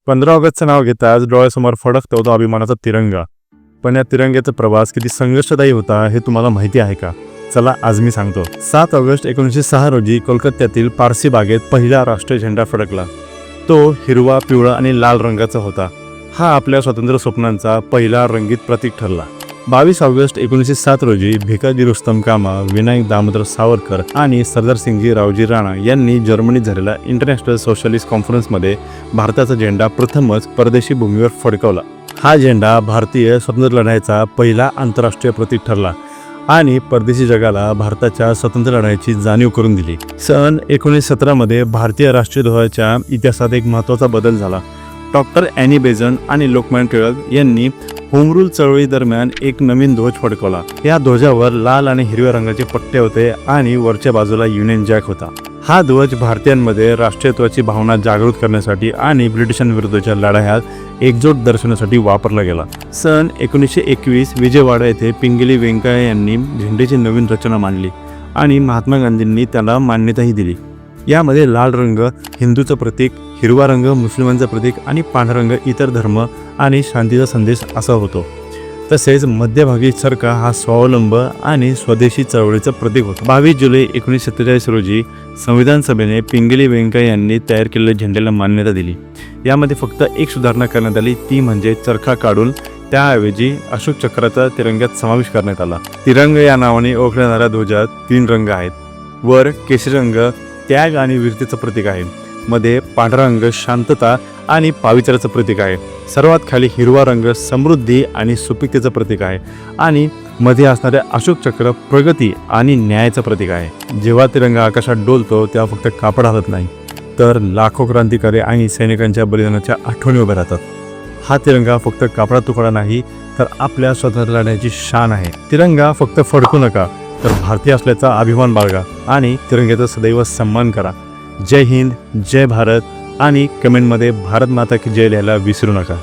15 ऑगस्टचं नाव घेताच डोळ्यासमोर फडकतो तो अभिमानाचा तिरंगा. पण या तिरंग्याचा प्रवास किती संघर्षदायी होता हे तुम्हाला माहिती आहे का? चला आज मी सांगतो. 7 ऑगस्ट 1906 रोजी कोलकात्यातील पारसी बागेत पहिला राष्ट्रीय झेंडा फडकला. तो हिरवा, पिवळा आणि लाल रंगाचा होता. हा आपल्या स्वातंत्र्य स्वप्नांचा पहिला रंगीत प्रतीक ठरला. 22 ऑगस्ट 1907 रोजी भिकाजी रुस्तम कामा, विनायक दामोदर सावरकर आणि सरदार सिंगजी रावजी राणा यांनी जर्मनीत झालेल्या इंटरनॅशनल सोशलिस्ट कॉन्फरन्समध्ये भारताचा झेंडा प्रथमच परदेशी भूमीवर फडकवला. हा झेंडा भारतीय स्वातंत्र्य लढ्याचा पहिला आंतरराष्ट्रीय प्रतीक ठरला आणि परदेशी जगाला भारताच्या स्वातंत्र्य लढ्याची जाणीव करून दिली. सन 1917 मध्ये भारतीय राष्ट्रीय ध्वजाच्या इतिहासात एक महत्त्वाचा बदल झाला. डॉक्टर ॲनी बेझंट आणि लोकमान्य टिळक यांनी होम रूल चळवळी दरम्यान एक नवीन ध्वज फडकवला. या ध्वजावर लाल आणि हिरव्या रंगाचे पट्टे होते आणि वरच्या बाजूला युनियन जॅक होता. हा ध्वज भारतीयांमध्ये राष्ट्रीयत्वाची भावना जागृत करण्यासाठी आणि ब्रिटिशांविरुद्धच्या लढायात एकजूट दर्शवण्यासाठी वापरला गेला. सन 1921 विजयवाडा येथे पिंगली व्यंकय्या यांनी झेंड्याची नवीन रचना मांडली आणि महात्मा गांधींनी त्याला मान्यताही दिली. यामध्ये लाल रंग हिंदूचं प्रतीक, हिरवा रंग मुस्लिमांचं प्रतीक आणि पांढरा रंग इतर धर्म आणि शांतीचा संदेश असा होतो. तसेच मध्यभागी चरखा हा स्वावलंब आणि स्वदेशी चळवळीचं प्रतीक होतं. 22 जुलै 1947 रोजी संविधान सभेने पिंगली व्यंकय्या यांनी तयार केलेल्या झेंड्याला मान्यता दिली. यामध्ये फक्त एक सुधारणा करण्यात आली, ती म्हणजे चरखा काढून त्याऐवजी अशोक चक्राचा तिरंग्यात समावेश करण्यात आला. तिरंग या नावाने ओळखल्या जाणाऱ्या ध्वजात 3 रंग आहेत. वर केशरी रंग त्याग आणि वीरतेचं प्रतीक आहे. मध्ये पांढरा रंग शांतता आणि पावित्र्याचं प्रतीक आहे. सर्वात खाली हिरवा रंग समृद्धी आणि सुपीकतेचं प्रतीक आहे आणि मध्ये असणारे अशोक चक्र प्रगती आणि न्यायाचं प्रतीक आहे. जेव्हा तिरंगा आकाशात डोलतो तेव्हा फक्त कापड हलत नाही, तर लाखो क्रांतिकारी आणि सैनिकांच्या बलिदानाच्या आठवणी उभ्या राहतात. हा तिरंगा फक्त कापडा तुकडा नाही, तर आपल्या स्वातंत्र्य लढ्याची शान आहे. तिरंगा फक्त फडकू नका, तर भारतीय असल्याचा अभिमान बाळगा आणि तिरंग्याचा सदैव सन्मान करा. जय हिंद, जय भारत आणि कमेंटमध्ये भारत माता की जय लिहायला विसरू नका.